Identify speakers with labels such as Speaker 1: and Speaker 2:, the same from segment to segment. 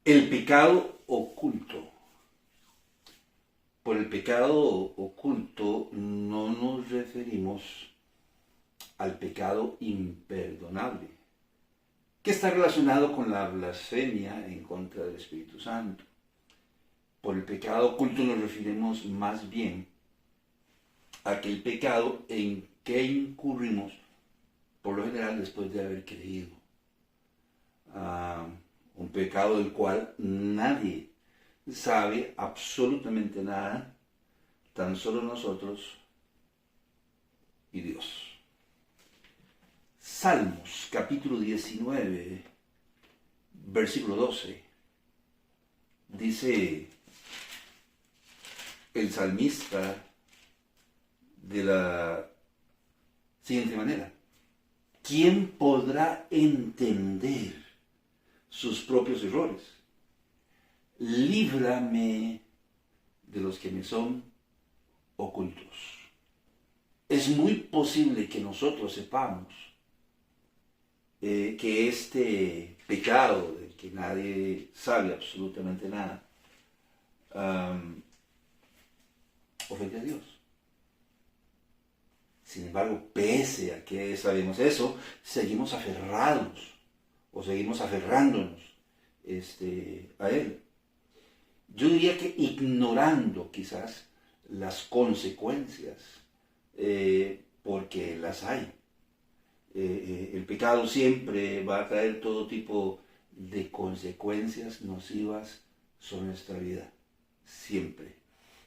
Speaker 1: El pecado oculto. Por el pecado oculto no nos referimos al pecado imperdonable, que está relacionado con la blasfemia en contra del Espíritu Santo. Por el pecado oculto nos referimos más bien a aquel pecado en que incurrimos, por lo general después de haber creído. Un pecado del cual nadie sabe absolutamente nada, tan solo nosotros y Dios. Salmos capítulo 19, versículo 12. Dice el salmista de la siguiente manera: ¿quién podrá entender sus propios errores? Líbrame de los que me son ocultos. Es muy posible que nosotros sepamos que este pecado del que nadie sabe absolutamente nada ofende a Dios. Sin embargo, pese a que sabemos eso, seguimos aferrados o seguimos aferrándonos a Él. Yo diría que ignorando quizás las consecuencias, porque las hay. El pecado siempre va a traer todo tipo de consecuencias nocivas sobre nuestra vida, siempre.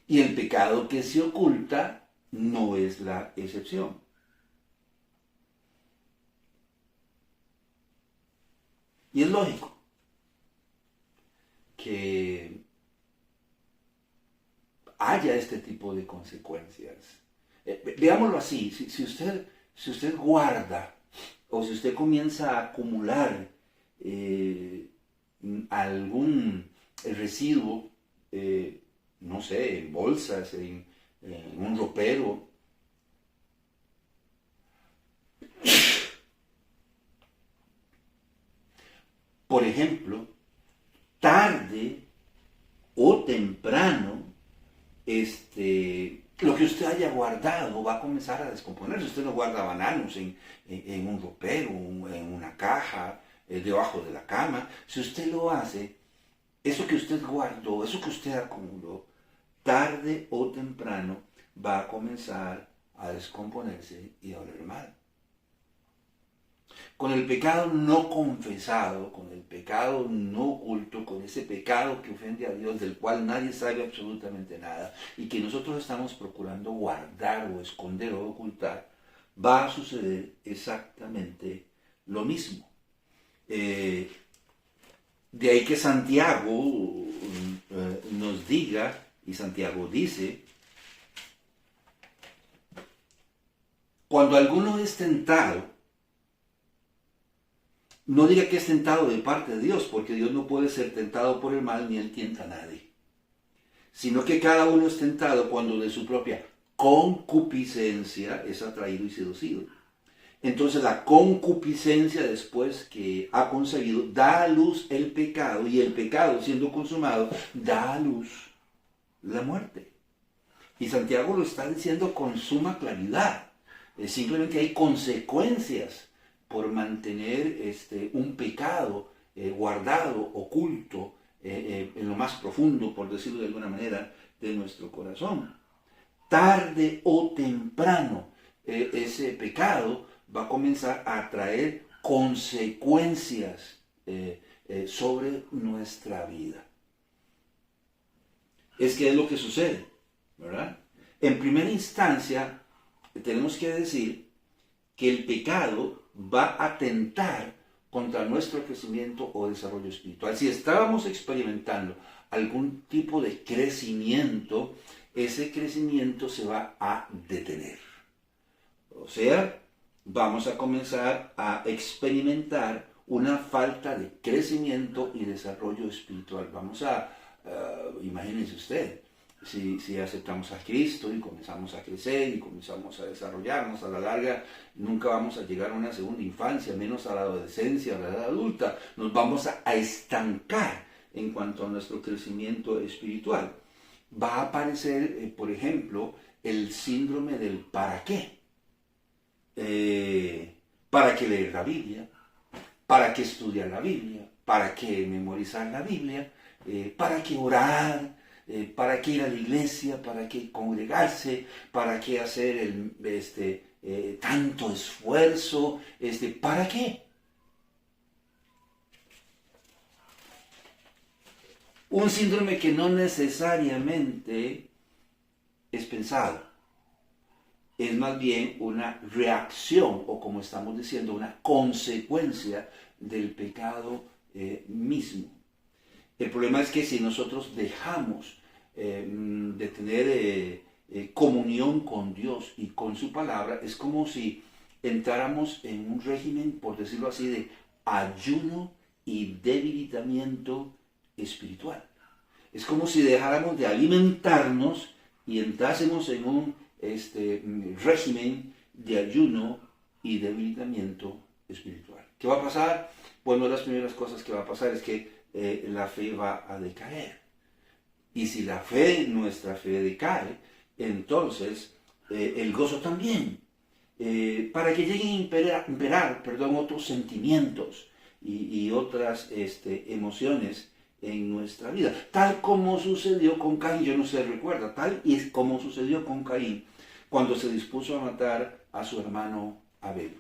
Speaker 1: Y el pecado que se oculta no es la excepción. Y es lógico que haya este tipo de consecuencias. Veámoslo así: si usted guarda o si usted comienza a acumular algún residuo, no sé, en bolsas, en un ropero, por ejemplo, tarde o temprano, lo que usted haya guardado va a comenzar a descomponerse. Usted no guarda bananos en un ropero, en una caja, debajo de la cama. Si usted lo hace, eso que usted guardó, eso que usted acumuló, tarde o temprano va a comenzar a descomponerse y a oler mal. Con el pecado no confesado, con el pecado no oculto, con ese pecado que ofende a Dios, del cual nadie sabe absolutamente nada y que nosotros estamos procurando guardar o esconder o ocultar, va a suceder exactamente lo mismo. De ahí que Santiago nos diga, y Santiago dice: cuando alguno es tentado, no diga que es tentado de parte de Dios, porque Dios no puede ser tentado por el mal, ni Él tienta a nadie. Sino que cada uno es tentado cuando de su propia concupiscencia es atraído y seducido. Entonces la concupiscencia, después que ha concebido, da a luz el pecado, y el pecado, siendo consumado, da a luz la muerte. Y Santiago lo está diciendo con suma claridad. Simplemente hay consecuencias por mantener un pecado guardado, oculto, en lo más profundo, por decirlo de alguna manera, de nuestro corazón. Tarde o temprano, ese pecado va a comenzar a traer consecuencias sobre nuestra vida. Es que es lo que sucede, ¿verdad? En primera instancia, tenemos que decir que el pecado va a atentar contra nuestro crecimiento o desarrollo espiritual. Si estábamos experimentando algún tipo de crecimiento, ese crecimiento se va a detener. O sea, vamos a comenzar a experimentar una falta de crecimiento y desarrollo espiritual. Imagínense usted, si aceptamos a Cristo y comenzamos a crecer y comenzamos a desarrollarnos, a la larga nunca vamos a llegar a una segunda infancia, menos a la adolescencia, a la edad adulta. Nos vamos a estancar en cuanto a nuestro crecimiento espiritual. Va a aparecer, por ejemplo, el síndrome del ¿para qué? ¿Para qué leer la Biblia? ¿Para qué estudiar la Biblia? ¿Para qué memorizar la Biblia? ¿Para qué orar? ¿Para qué ir a la iglesia? ¿Para qué congregarse? ¿Para qué hacer tanto esfuerzo? ¿Para qué? Un síndrome que no necesariamente es pensado. Es más bien una reacción, o como estamos diciendo, una consecuencia del pecado mismo. El problema es que si nosotros dejamos de tener comunión con Dios y con su palabra, es como si entráramos en un régimen, por decirlo así, de ayuno y debilitamiento espiritual. Es como si dejáramos de alimentarnos y entrásemos en un régimen de ayuno y debilitamiento espiritual. ¿Qué va a pasar? Bueno, las primeras cosas que va a pasar es que la fe va a decaer. Y si nuestra fe decae, entonces el gozo también. Para que lleguen a imperar otros sentimientos y otras emociones en nuestra vida. Tal como sucedió con Caín, yo no sé, recuerda, tal y es como sucedió con Caín cuando se dispuso a matar a su hermano Abel.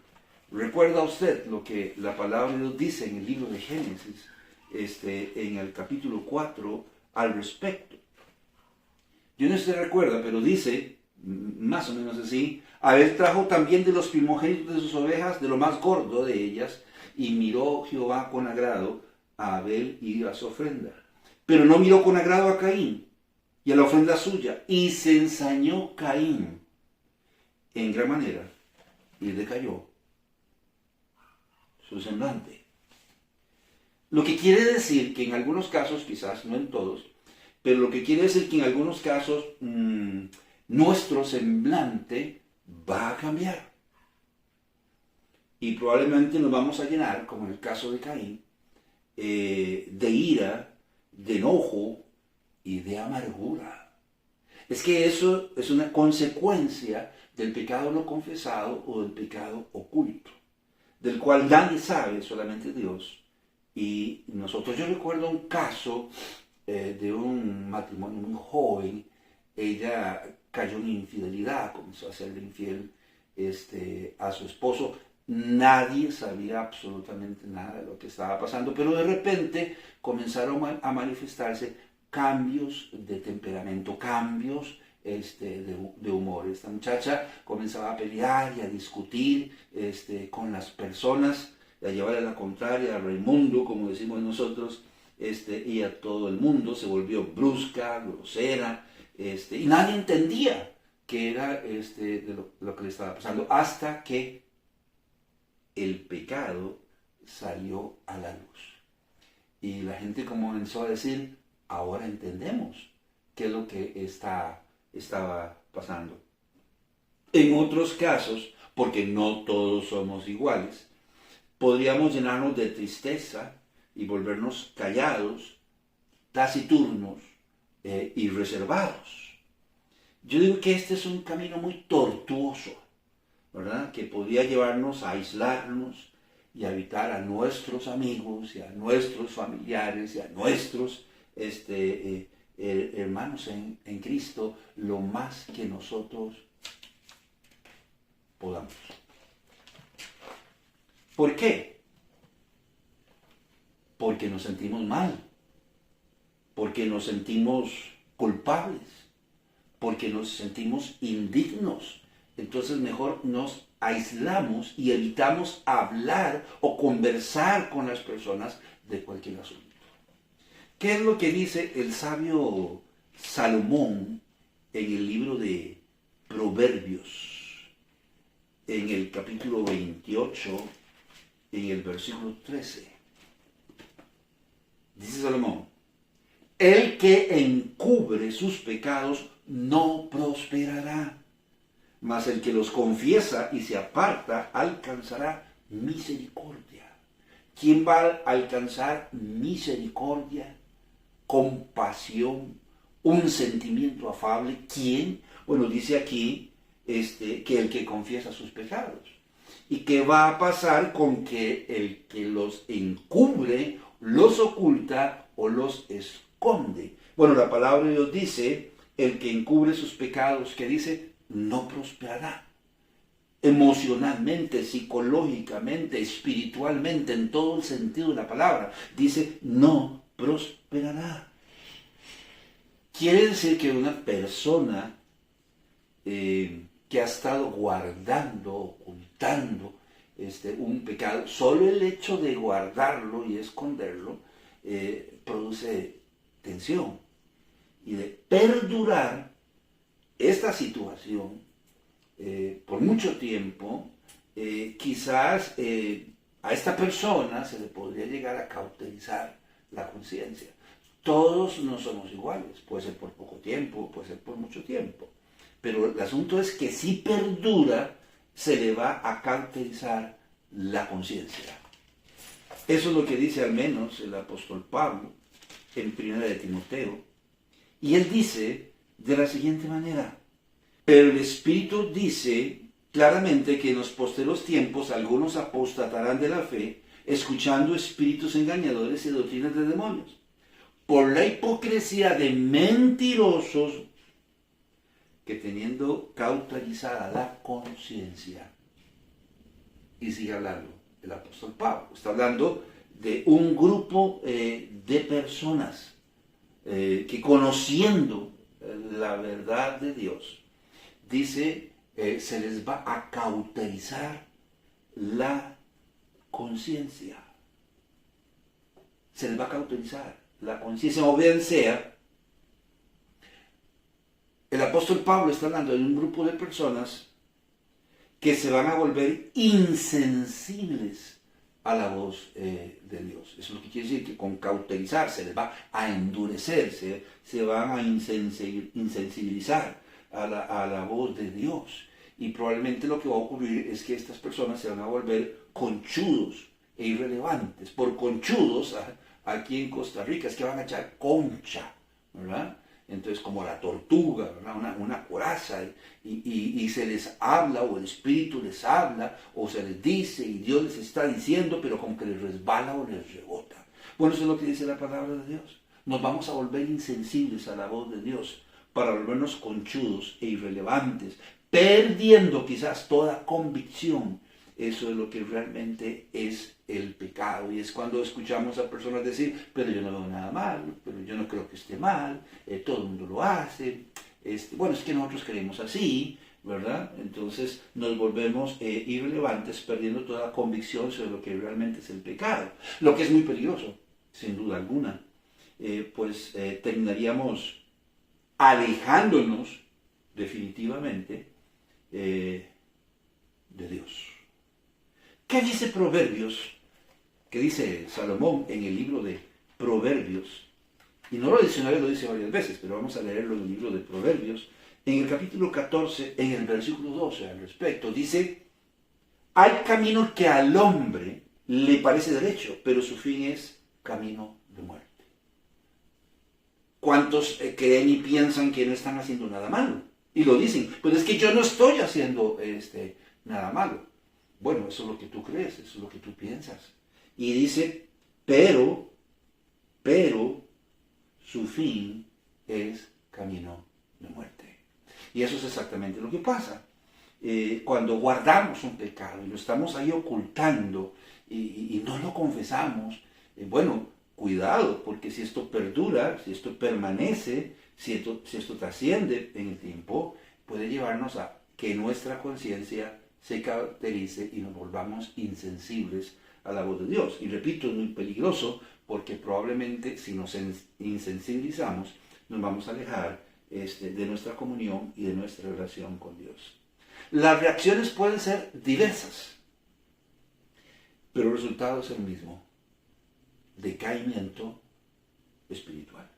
Speaker 1: ¿Recuerda usted lo que la palabra de Dios dice en el libro de Génesis, en el capítulo 4, al respecto? Yo no sé si recuerda, pero dice, más o menos así, Abel trajo también de los primogénitos de sus ovejas, de lo más gordo de ellas, y miró Jehová con agrado a Abel y a su ofrenda. Pero no miró con agrado a Caín y a la ofrenda suya, y se ensañó Caín en gran manera, y decayó su semblante. Lo que quiere decir que en algunos casos, quizás no en todos, pero lo que quiere decir que en algunos casos nuestro semblante va a cambiar. Y probablemente nos vamos a llenar, como en el caso de Caín, de ira, de enojo y de amargura. Es que eso es una consecuencia del pecado no confesado o del pecado oculto, del cual nadie sabe, solamente Dios y nosotros. Yo recuerdo un caso de un matrimonio muy joven. Ella cayó en infidelidad, comenzó a serle infiel a su esposo. Nadie sabía absolutamente nada de lo que estaba pasando, pero de repente comenzaron a manifestarse cambios de temperamento, cambios de humor. Esta muchacha comenzaba a pelear y a discutir con las personas, a llevar a la contraria, a Raimundo, como decimos nosotros, y a todo el mundo. Se volvió brusca, grosera, y nadie entendía qué era lo que le estaba pasando, hasta que el pecado salió a la luz. Y la gente comenzó a decir, ahora entendemos qué es lo que estaba pasando. En otros casos, porque no todos somos iguales, podríamos llenarnos de tristeza y volvernos callados, taciturnos y reservados. Yo digo que este es un camino muy tortuoso, ¿verdad? Que podría llevarnos a aislarnos y a evitar a nuestros amigos y a nuestros familiares y a nuestros hermanos en Cristo lo más que nosotros podamos. ¿Por qué? Porque nos sentimos mal, porque nos sentimos culpables, porque nos sentimos indignos. Entonces mejor nos aislamos y evitamos hablar o conversar con las personas de cualquier asunto. ¿Qué es lo que dice el sabio Salomón en el libro de Proverbios, en el capítulo 28, en el versículo 13? Dice Salomón, el que encubre sus pecados no prosperará, mas el que los confiesa y se aparta alcanzará misericordia. ¿Quién va a alcanzar misericordia? compasión, un sentimiento afable. ¿Quién? Bueno, dice aquí que el que confiesa sus pecados. ¿Y qué va a pasar con que el que los encubre, los oculta o los esconde? Bueno, la palabra de Dios dice, el que encubre sus pecados, que dice, no prosperará. Emocionalmente, psicológicamente, espiritualmente, en todo el sentido de la palabra, dice, no prosperará. Quiere decir que una persona que ha estado guardando, ocultando un pecado, solo el hecho de guardarlo y esconderlo produce tensión. Y de perdurar esta situación por mucho tiempo, quizás a esta persona se le podría llegar a cauterizar la conciencia. Todos no somos iguales, puede ser por poco tiempo, puede ser por mucho tiempo. Pero el asunto es que si perdura, se le va a cauterizar la conciencia. Eso es lo que dice al menos el apóstol Pablo en 1 de Timoteo. Y él dice de la siguiente manera: pero el Espíritu dice claramente que en los posteros tiempos algunos apostatarán de la fe, escuchando espíritus engañadores y doctrinas de demonios, por la hipocresía de mentirosos que teniendo cauterizada la conciencia. Y sigue hablando el apóstol Pablo. Está hablando de un grupo de personas que conociendo la verdad de Dios, dice, se les va a cauterizar la conciencia. Se les va a cauterizar la conciencia, o bien sea, el apóstol Pablo está hablando de un grupo de personas que se van a volver insensibles a la voz de Dios. Eso es lo que quiere decir, que con cauterizar se les va a endurecer, se van a insensibilizar a la voz de Dios. Y probablemente lo que va a ocurrir es que estas personas se van a volver conchudos e irrelevantes. Por conchudos, aquí en Costa Rica, es que van a echar concha, ¿verdad? Entonces, como la tortuga, ¿verdad? Una coraza, y se les habla, o el Espíritu les habla, o se les dice, y Dios les está diciendo, pero como que les resbala o les rebota. Bueno, eso es lo que dice la palabra de Dios. Nos vamos a volver insensibles a la voz de Dios, para volvernos conchudos e irrelevantes, perdiendo quizás toda convicción. Eso es lo que realmente es el pecado. Y es cuando escuchamos a personas decir, pero yo no veo nada mal, pero yo no creo que esté mal, todo el mundo lo hace. Bueno, es que nosotros creemos así, ¿verdad? Entonces nos volvemos irrelevantes, perdiendo toda convicción sobre lo que realmente es el pecado. Lo que es muy peligroso, sin duda alguna. Pues terminaríamos alejándonos definitivamente de Dios. ¿Qué dice Proverbios? ¿Qué dice Salomón en el libro de Proverbios? Y no lo diccionario lo dice varias veces, pero vamos a leerlo en el libro de Proverbios. En el capítulo 14, en el versículo 12 al respecto, dice: hay camino que al hombre le parece derecho, pero su fin es camino de muerte. ¿Cuántos creen y piensan que no están haciendo nada malo? Y lo dicen, pues es que yo no estoy haciendo nada malo. Bueno, eso es lo que tú crees, eso es lo que tú piensas. Y dice, pero, su fin es camino de muerte. Y eso es exactamente lo que pasa. Cuando guardamos un pecado y lo estamos ahí ocultando y no lo confesamos, bueno, cuidado, porque si esto perdura, si esto permanece, si esto trasciende en el tiempo, puede llevarnos a que nuestra conciencia se caracterice y nos volvamos insensibles a la voz de Dios. Y repito, es muy peligroso porque probablemente si nos insensibilizamos, nos vamos a alejar de nuestra comunión y de nuestra relación con Dios. Las reacciones pueden ser diversas, pero el resultado es el mismo: decaimiento espiritual.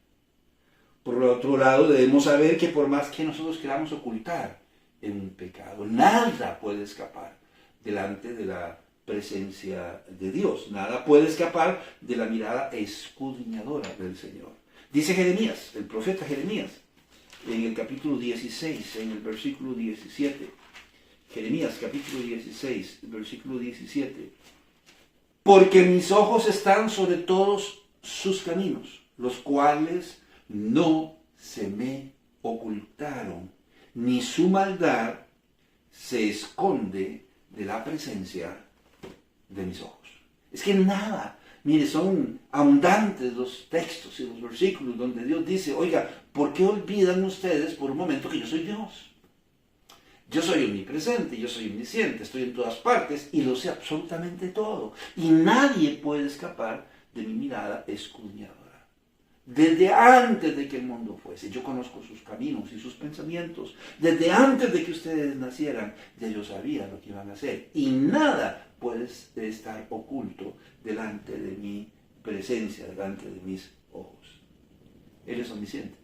Speaker 1: Por el otro lado, debemos saber que por más que nosotros queramos ocultar en un pecado, nada puede escapar delante de la presencia de Dios. Nada puede escapar de la mirada escudriñadora del Señor. Dice Jeremías, el profeta Jeremías, en el capítulo 16, en el versículo 17. Jeremías capítulo 16, versículo 17. Porque mis ojos están sobre todos sus caminos, los cuales no se me ocultaron, ni su maldad se esconde de la presencia de mis ojos. Es que nada, mire, son abundantes los textos y los versículos donde Dios dice, oiga, ¿por qué olvidan ustedes por un momento que yo soy Dios? Yo soy omnipresente, yo soy omnisciente, estoy en todas partes y lo sé absolutamente todo. Y nadie puede escapar de mi mirada escudriñadora. Desde antes de que el mundo fuese, yo conozco sus caminos y sus pensamientos. Desde antes de que ustedes nacieran, ya yo sabía lo que iban a hacer. Y nada puede estar oculto delante de mi presencia, delante de mis ojos. Él es omnisciente.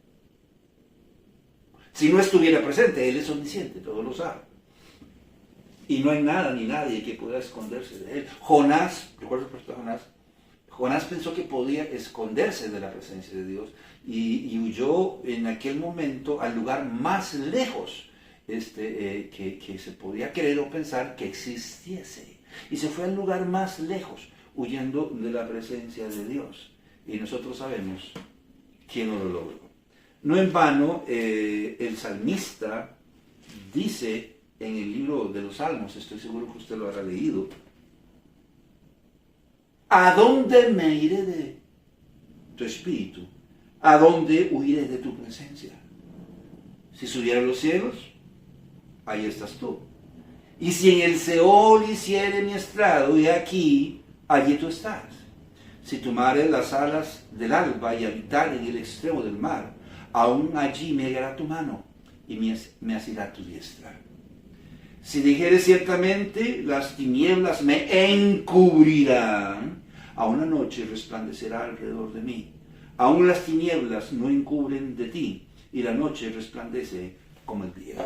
Speaker 1: Si no estuviera presente, Él es omnisciente, todo lo sabe. Y no hay nada ni nadie que pueda esconderse de Él. Jonás, ¿recuerdas el profeta Jonás? Jonás pensó que podía esconderse de la presencia de Dios y huyó en aquel momento al lugar más lejos que se podía creer o pensar que existiese. Y se fue al lugar más lejos, huyendo de la presencia de Dios. Y nosotros sabemos quién no lo logró. No en vano, el salmista dice en el libro de los Salmos, estoy seguro que usted lo habrá leído, ¿a dónde me iré de tu espíritu? ¿A dónde huiré de tu presencia? Si subiera a los cielos, ahí estás tú. Y si en el Seol hiciere mi estrado, y aquí, allí tú estás. Si tomare las alas del alba y habitare en el extremo del mar, aún allí me hallará tu mano y me asirá tu diestra. Si dijere ciertamente, las tinieblas me encubrirán, aún la noche resplandecerá alrededor de mí. Aún las tinieblas no encubren de ti, y la noche resplandece como el día.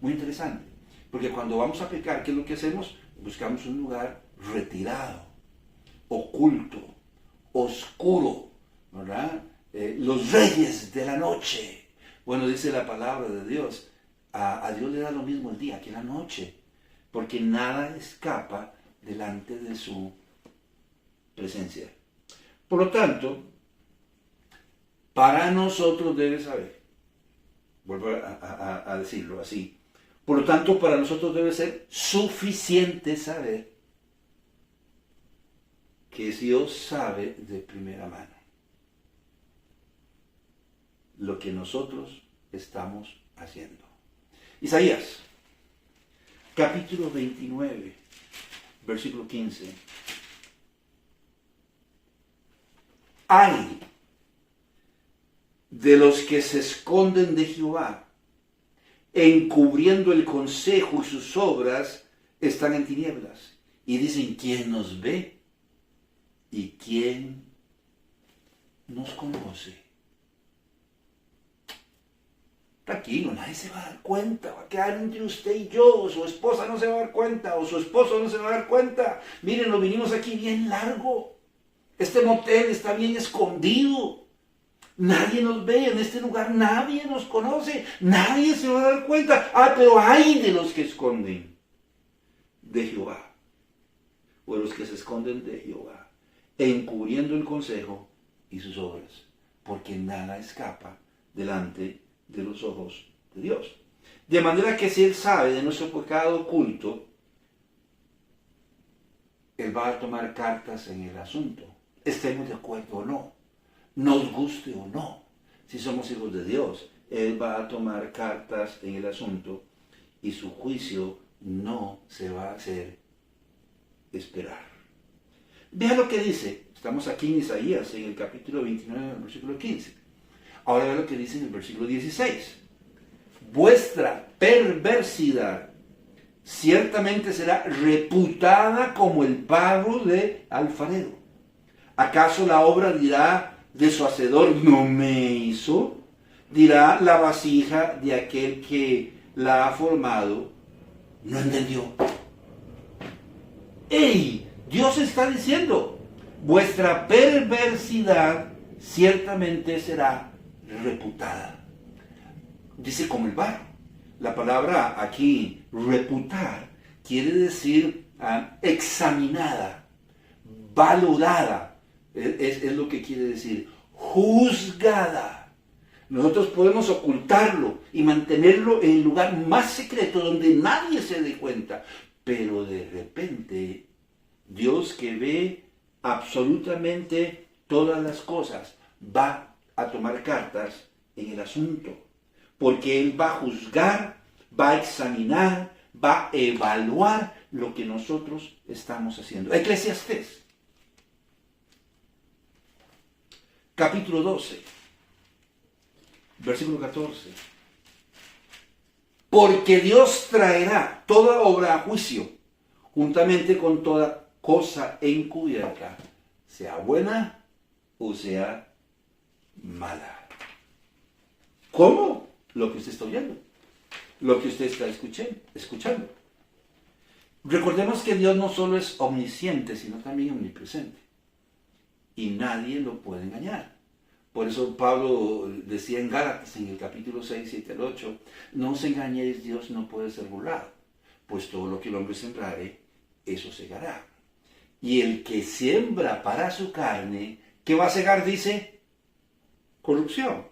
Speaker 1: Muy interesante, porque cuando vamos a pecar, ¿qué es lo que hacemos? Buscamos un lugar retirado, oculto, oscuro, ¿verdad? Los reyes de la noche. Bueno, dice la palabra de Dios, a Dios le da lo mismo el día que la noche, porque nada escapa delante de su presencia. Por lo tanto, para nosotros debe saber, vuelvo a decirlo así, por lo tanto para nosotros debe ser suficiente saber que Dios sabe de primera mano lo que nosotros estamos haciendo. Isaías, capítulo 29, versículo 15. Ay de los que se esconden de Jehová, encubriendo el consejo y sus obras están en tinieblas. Y dicen, ¿quién nos ve? ¿Y quién nos conoce? Tranquilo, nadie se va a dar cuenta, va a quedar entre usted y yo, su esposa no se va a dar cuenta, o su esposo no se va a dar cuenta. Miren, lo vinimos aquí bien largo, este motel está bien escondido, nadie nos ve, en este lugar nadie nos conoce, nadie se va a dar cuenta. Pero hay de los que esconden de Jehová, o de los que se esconden de Jehová, encubriendo el consejo y sus obras, porque nada escapa delante de los ojos de Dios. De manera que si Él sabe de nuestro pecado oculto, Él va a tomar cartas en el asunto. Estemos de acuerdo o no, nos guste o no, si somos hijos de Dios, Él va a tomar cartas en el asunto y su juicio no se va a hacer esperar. Vea lo que dice, estamos aquí en Isaías, en el capítulo 29, versículo 15. Ahora vea lo que dice en el versículo 16. Vuestra perversidad ciertamente será reputada como el pago de alfarero. ¿Acaso la obra dirá de su hacedor, no me hizo? Dirá la vasija de aquel que la ha formado, no entendió. ¡Ey! Dios está diciendo, vuestra perversidad ciertamente será reputada. Dice como el barro. La palabra aquí, reputar, quiere decir examinada, valorada. Es lo que quiere decir. Juzgada. Nosotros podemos ocultarlo y mantenerlo en el lugar más secreto donde nadie se dé cuenta. Pero de repente, Dios, que ve absolutamente todas las cosas, va a tomar cartas en el asunto. Porque Él va a juzgar, va a examinar, va a evaluar lo que nosotros estamos haciendo. Eclesiastés, capítulo 12, versículo 14. Porque Dios traerá toda obra a juicio, juntamente con toda cosa encubierta, sea buena o sea mala. ¿Cómo? Lo que usted está oyendo, lo que usted está escuchando. Recordemos que Dios no solo es omnisciente, sino también omnipresente. Y nadie lo puede engañar. Por eso Pablo decía en Gálatas, en el capítulo 6, 7 al 8, no os engañéis, Dios no puede ser burlado, pues todo lo que el hombre sembrare, eso segará. Y el que siembra para su carne, ¿qué va a segar? Dice, corrupción.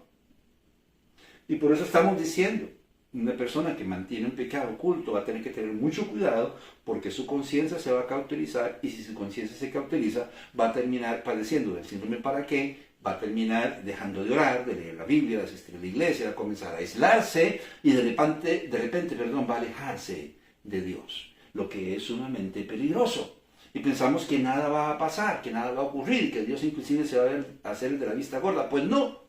Speaker 1: Y por eso estamos diciendo, una persona que mantiene un pecado oculto va a tener que tener mucho cuidado porque su conciencia se va a cauterizar y si su conciencia se cauteriza va a terminar padeciendo del síndrome para qué, va a terminar dejando de orar, de leer la Biblia, de asistir a la iglesia, va a comenzar a aislarse y de repente, va a alejarse de Dios, lo que es sumamente peligroso. Y pensamos que nada va a pasar, que nada va a ocurrir, que Dios inclusive se va a hacer el de la vista gorda. Pues no.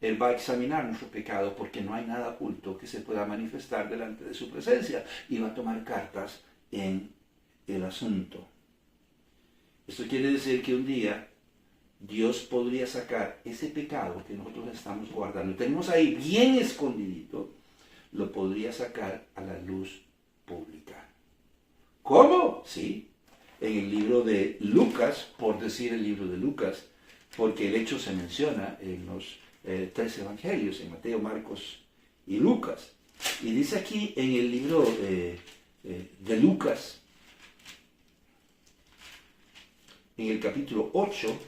Speaker 1: Él va a examinar nuestro pecado porque no hay nada oculto que se pueda manifestar delante de su presencia y va a tomar cartas en el asunto. Esto quiere decir que un día Dios podría sacar ese pecado que nosotros estamos guardando, tenemos ahí bien escondidito, lo podría sacar a la luz pública. ¿Cómo? Sí, en el libro de Lucas, por decir el libro de Lucas, porque el hecho se menciona en los tres evangelios, en Mateo, Marcos y Lucas. Y dice aquí en el libro de Lucas, en el capítulo 8,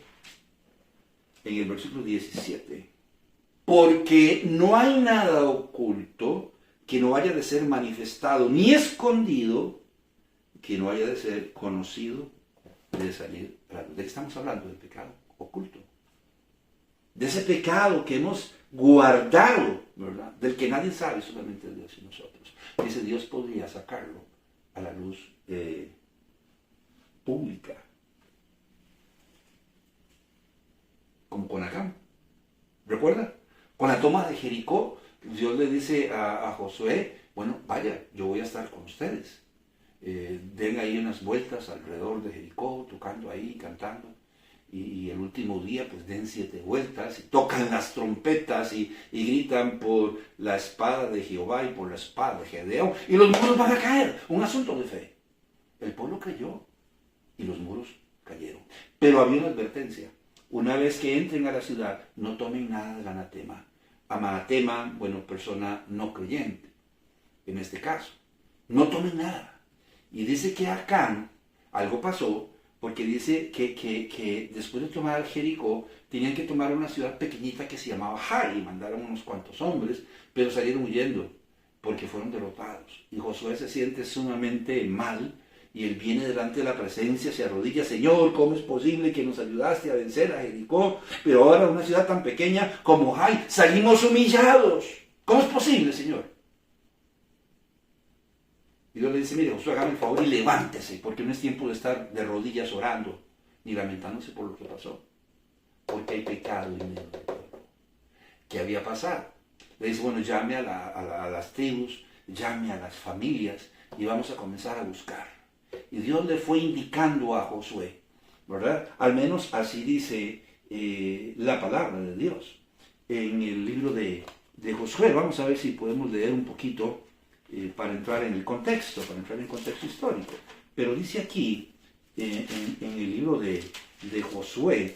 Speaker 1: en el versículo 17, porque no hay nada oculto que no haya de ser manifestado, ni escondido, que no haya de ser conocido, de salir a la luz. ¿De qué estamos hablando? Del pecado oculto. De ese pecado que hemos guardado, ¿verdad? Del que nadie sabe, solamente Dios y nosotros. Dice, Dios podría sacarlo a la luz pública. Como con Acán. ¿Recuerda? Con la toma de Jericó, Dios le dice a Josué, bueno, vaya, yo voy a estar con ustedes. Den ahí unas vueltas alrededor de Jericó, tocando ahí, cantando. Y el último día pues den 7 vueltas y tocan las trompetas y gritan por la espada de Jehová y por la espada de Gedeón y los muros van a caer, un asunto de fe. El pueblo creyó y los muros cayeron. Pero había una advertencia, una vez que entren a la ciudad no tomen nada del anatema. Anatema, bueno, persona no creyente, en este caso, no tomen nada. Y dice que Acán, algo pasó, porque dice que después de tomar Jericó, tenían que tomar una ciudad pequeñita que se llamaba Hai, y mandaron unos cuantos hombres, pero salieron huyendo, porque fueron derrotados. Y Josué se siente sumamente mal, y él viene delante de la presencia, se arrodilla, Señor, ¿cómo es posible que nos ayudaste a vencer a Jericó? Pero ahora una ciudad tan pequeña como Hai, salimos humillados. ¿Cómo es posible, Señor? Y Dios le dice, mire, Josué, hágame el favor y levántese, porque no es tiempo de estar de rodillas orando, ni lamentándose por lo que pasó. Porque hay pecado en medio del pueblo. ¿Qué había pasado? Le dice, bueno, llame a las tribus, llame a las familias, y vamos a comenzar a buscar. Y Dios le fue indicando a Josué, ¿verdad? Al menos así dice la palabra de Dios. En el libro de Josué, vamos a ver si podemos leer un poquito, para entrar en el contexto histórico. Pero dice aquí, en el libro de Josué,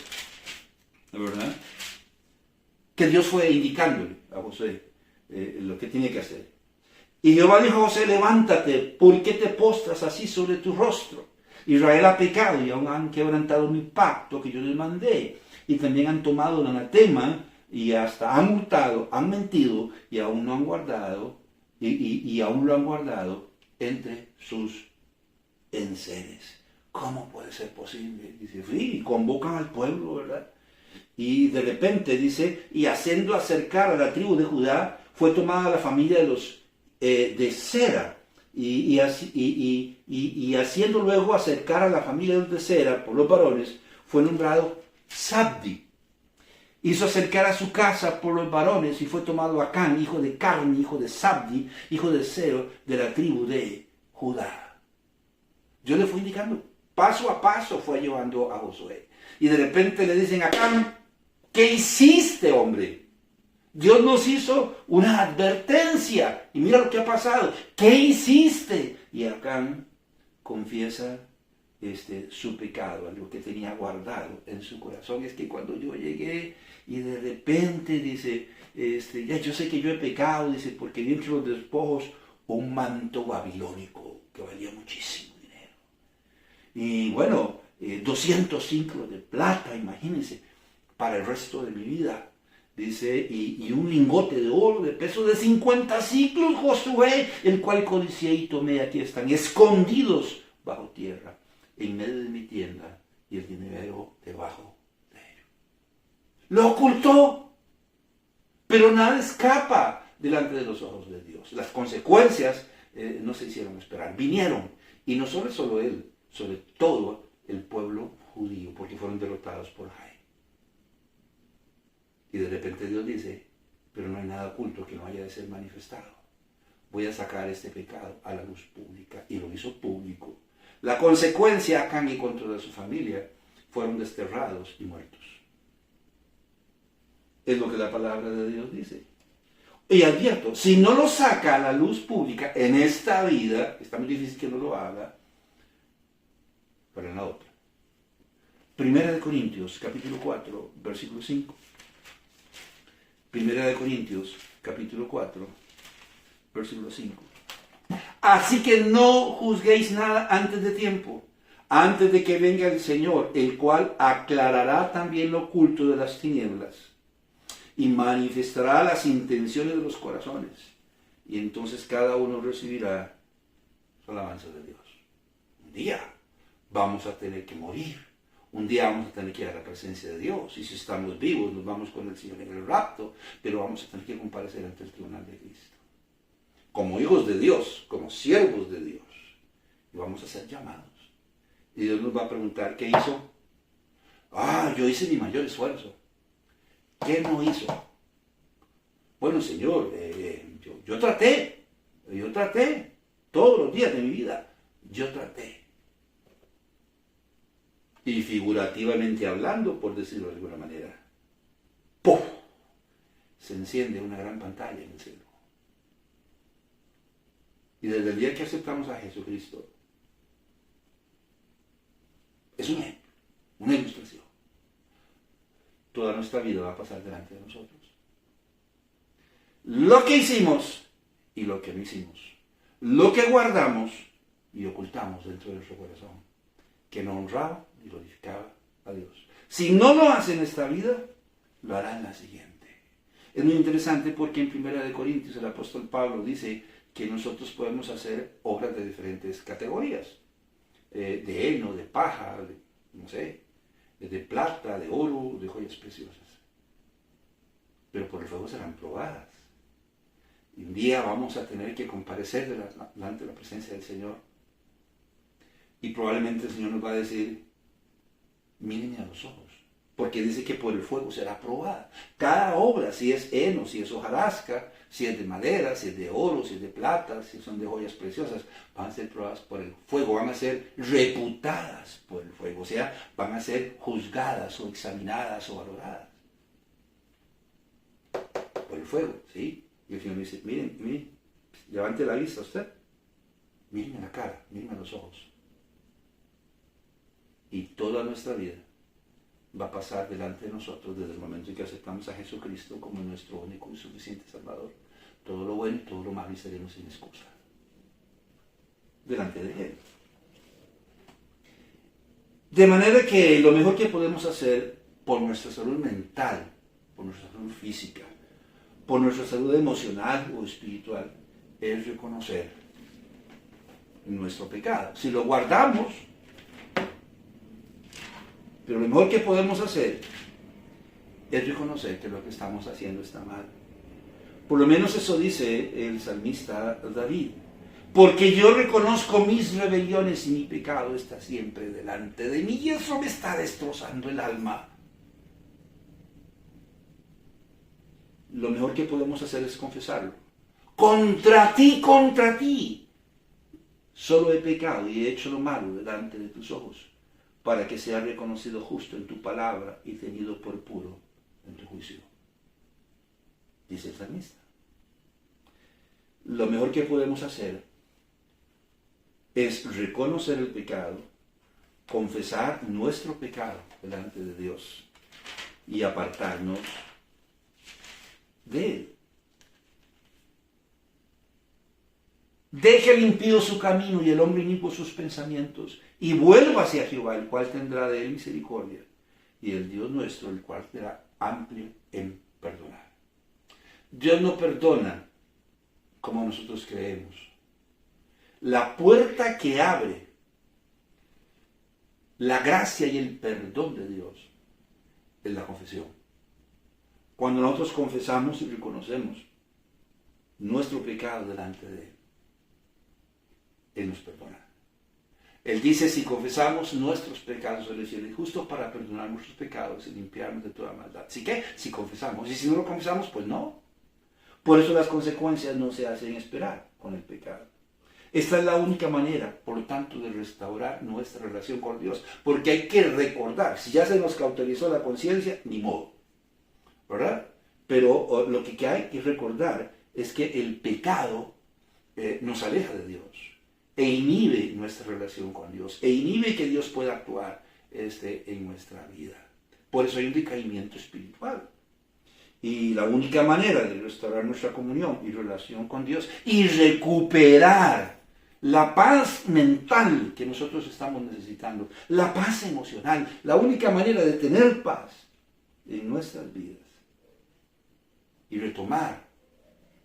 Speaker 1: ¿verdad? que Dios fue indicándole a Josué lo que tiene que hacer. Y Jehová dijo a Josué, levántate, ¿por qué te postras así sobre tu rostro? Israel ha pecado y aún han quebrantado mi pacto que yo les mandé. Y también han tomado el anatema y hasta han hurtado, han mentido y aún no han guardado, y aún lo han guardado entre sus enseres. ¿Cómo puede ser posible? Dice, sí, convocan al pueblo, ¿verdad? Y de repente dice, y haciendo acercar a la tribu de Judá, fue tomada la familia de los de Sera, y haciendo luego acercar a la familia de los de Sera por los varones, fue nombrado Zabdi. Hizo acercar a su casa por los varones y fue tomado Acán, hijo de Carmi, hijo de Zabdi, hijo de Sero, de la tribu de Judá. Yo le fui indicando, paso a paso fue llevando a Josué. Y de repente le dicen a Acán, ¿qué hiciste, hombre? Dios nos hizo una advertencia. Y mira lo que ha pasado. ¿Qué hiciste? Y Acán confiesa su pecado, algo que tenía guardado en su corazón. Es que cuando yo llegué y de repente dice, ya yo sé que yo he pecado, dice, porque vi entre los despojos un manto babilónico que valía muchísimo dinero. Y bueno, 200 ciclos de plata, imagínense, para el resto de mi vida. Dice, y un lingote de oro de peso de 50 ciclos, Josué, el cual codicié y tomé, aquí están, escondidos bajo tierra, en medio de mi tienda, y el dinero debajo de ello. Lo ocultó, pero nada escapa delante de los ojos de Dios. Las consecuencias no se hicieron esperar, vinieron, y no solo él, sobre todo el pueblo judío, porque fueron derrotados por Jai. Y de repente Dios dice, pero no hay nada oculto que no haya de ser manifestado. Voy a sacar este pecado a la luz pública. Y lo hizo público. La consecuencia, Acán y con toda su familia, fueron desterrados y muertos. Es lo que la palabra de Dios dice. Y advierto, si no lo saca a la luz pública en esta vida, está muy difícil que no lo haga, pero en la otra. Primera de Corintios, capítulo 4, versículo 5. Primera de Corintios, capítulo 4, versículo 5. Así que no juzguéis nada antes de tiempo, antes de que venga el Señor, el cual aclarará también lo oculto de las tinieblas y manifestará las intenciones de los corazones. Y entonces cada uno recibirá su alabanza de Dios. Un día vamos a tener que morir. Un día vamos a tener que ir a la presencia de Dios. Y si estamos vivos, nos vamos con el Señor en el rapto. Pero vamos a tener que comparecer ante el tribunal de Cristo. Como hijos de Dios, como siervos de Dios. Y vamos a ser llamados. Y Dios nos va a preguntar, ¿qué hizo? Yo hice mi mayor esfuerzo. ¿Qué no hizo? Bueno, Señor, yo traté. Todos los días de mi vida. Yo traté. Y figurativamente hablando, por decirlo de alguna manera, ¡puf!, se enciende una gran pantalla en el cielo. Y desde el día que aceptamos a Jesucristo, es un ejemplo, una ilustración. Toda nuestra vida va a pasar delante de nosotros. Lo que hicimos y lo que no hicimos. Lo que guardamos y ocultamos dentro de nuestro corazón, que no honraba y glorificaba a Dios. Si no lo hace en esta vida, lo hará en la siguiente. Es muy interesante porque en 1 Corintios el apóstol Pablo dice que nosotros podemos hacer obras de diferentes categorías. De heno, de paja, de plata, de oro, de joyas preciosas. Pero por el fuego serán probadas. Y un día vamos a tener que comparecer delante de la presencia del Señor. Y probablemente el Señor nos va a decir, mírenme a los ojos, porque dice que por el fuego será probada. Cada obra, si es heno, si es hojarasca, si es de madera, si es de oro, si es de plata, si son de joyas preciosas, van a ser probadas por el fuego, van a ser reputadas por el fuego, o sea, van a ser juzgadas o examinadas o valoradas por el fuego, ¿sí? Y el Señor dice, miren, levante la vista usted, mírenme la cara, mírenme a los ojos. Y toda nuestra vida va a pasar delante de nosotros desde el momento en que aceptamos a Jesucristo como nuestro único y suficiente Salvador. Todo lo bueno y todo lo malo y seremos sin excusa delante de Él. De manera que lo mejor que podemos hacer por nuestra salud mental, por nuestra salud física, por nuestra salud emocional o espiritual, es reconocer nuestro pecado. Si lo guardamos, pero lo mejor que podemos hacer es reconocer que lo que estamos haciendo está mal. Por lo menos eso dice el salmista David. Porque yo reconozco mis rebeliones y mi pecado está siempre delante de mí y eso me está destrozando el alma. Lo mejor que podemos hacer es confesarlo. Contra ti, solo he pecado y he hecho lo malo delante de tus ojos, para que sea reconocido justo en tu palabra y tenido por puro en tu juicio. Dice el salmista. Lo mejor que podemos hacer es reconocer el pecado, confesar nuestro pecado delante de Dios y apartarnos de Él. Deje el impío su camino y el hombre inicuo sus pensamientos, y vuelva hacia Jehová, el cual tendrá de él misericordia, y el Dios nuestro, el cual será amplio en perdonar. Dios no perdona como nosotros creemos. La puerta que abre la gracia y el perdón de Dios es la confesión. Cuando nosotros confesamos y reconocemos nuestro pecado delante de Él, Él nos perdona. Él dice, si confesamos nuestros pecados, Él es fiel y justo para perdonar nuestros pecados y limpiarnos de toda maldad. ¿Sí que? Si confesamos. Y si no lo confesamos, pues no. Por eso las consecuencias no se hacen esperar con el pecado. Esta es la única manera, por lo tanto, de restaurar nuestra relación con Dios. Porque hay que recordar, si ya se nos cauterizó la conciencia, ni modo. ¿Verdad? Pero lo que hay que recordar es que el pecado nos aleja de Dios. E inhibe nuestra relación con Dios. E inhibe que Dios pueda actuar en nuestra vida. Por eso hay un decaimiento espiritual. Y la única manera de restaurar nuestra comunión y relación con Dios y recuperar la paz mental que nosotros estamos necesitando, la paz emocional, la única manera de tener paz en nuestras vidas y retomar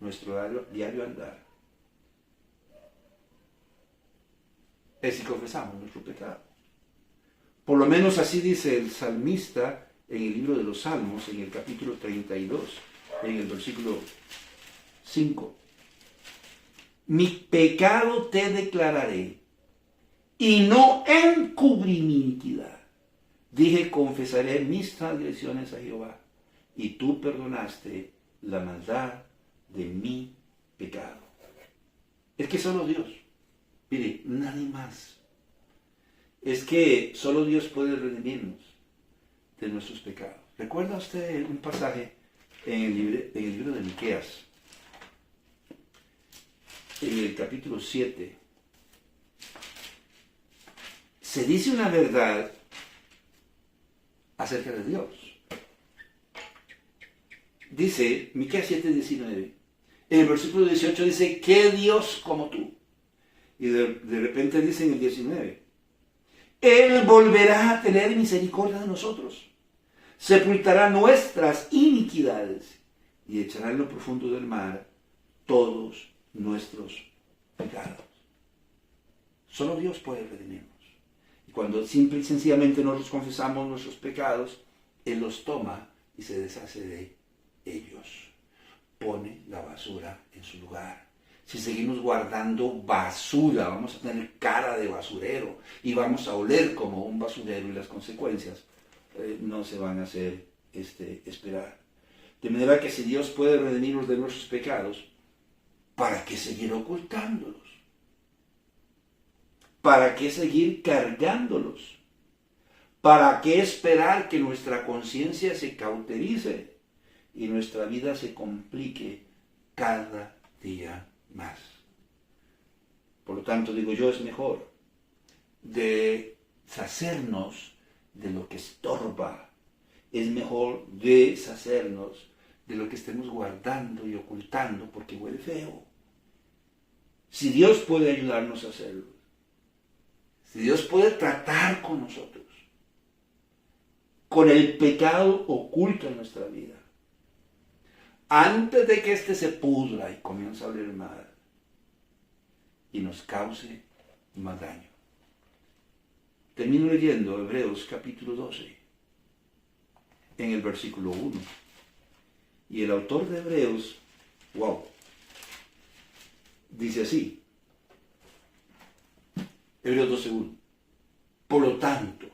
Speaker 1: nuestro diario andar es si confesamos nuestro pecado. Por lo menos así dice el salmista en el libro de los Salmos, en el capítulo 32, en el versículo 5. Mi pecado te declararé, y no encubrí mi iniquidad. Dije, confesaré mis transgresiones a Jehová, y tú perdonaste la maldad de mi pecado. Es que solo Dios, mire, nadie más. Es que solo Dios puede redimirnos de nuestros pecados. ¿Recuerda usted un pasaje en el libro de Miqueas? En el capítulo 7 se dice una verdad acerca de Dios. Dice, Miqueas 7:19, en el versículo 18 dice, ¿qué Dios como tú? Y de repente dice en el 19, Él volverá a tener misericordia de nosotros, sepultará nuestras iniquidades y echará en lo profundo del mar todos nuestros pecados. Solo Dios puede redimirnos. Y cuando simple y sencillamente nosotros confesamos nuestros pecados, Él los toma y se deshace de ellos. Pone la basura en su lugar. Si seguimos guardando basura, vamos a tener cara de basurero y vamos a oler como un basurero y las consecuencias no se van a hacer esperar. De manera que si Dios puede redimirnos de nuestros pecados, ¿para qué seguir ocultándolos? ¿Para qué seguir cargándolos? ¿Para qué esperar que nuestra conciencia se cauterice y nuestra vida se complique cada día más? Por lo tanto, digo yo, es mejor deshacernos de lo que estorba es mejor deshacernos de lo que estemos guardando y ocultando porque huele feo. Si Dios puede ayudarnos a hacerlo, si Dios puede tratar con nosotros, con el pecado oculto en nuestra vida, antes de que éste se pudra y comience a oler mal y nos cause más daño. Termino leyendo Hebreos capítulo 12, en el versículo 1. Y el autor de Hebreos, dice así, Hebreos 12:1. Por lo tanto,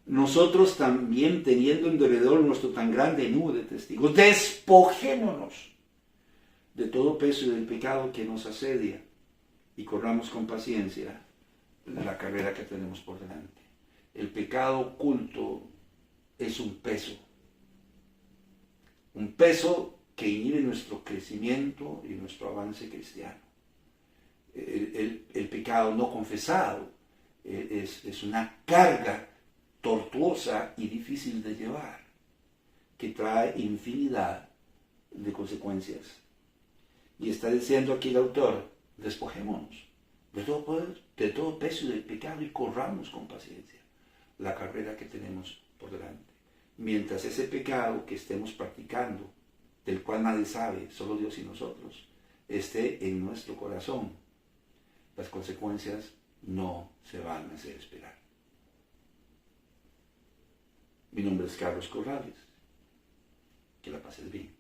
Speaker 1: nosotros también, teniendo en derredor nuestro tan grande nube de testigos, despojémonos de todo peso y del pecado que nos asedia y corramos con paciencia la carrera que tenemos por delante. El pecado oculto es un peso que inhibe nuestro crecimiento y nuestro avance cristiano. El pecado no confesado es una carga tortuosa y difícil de llevar, que trae infinidad de consecuencias. Y está diciendo aquí el autor, despojémonos de todo peso y del pecado y corramos con paciencia la carrera que tenemos por delante. Mientras ese pecado que estemos practicando, del cual nadie sabe, solo Dios y nosotros, esté en nuestro corazón, las consecuencias no se van a hacer esperar. Mi nombre es Carlos Corrales. Que la pases bien.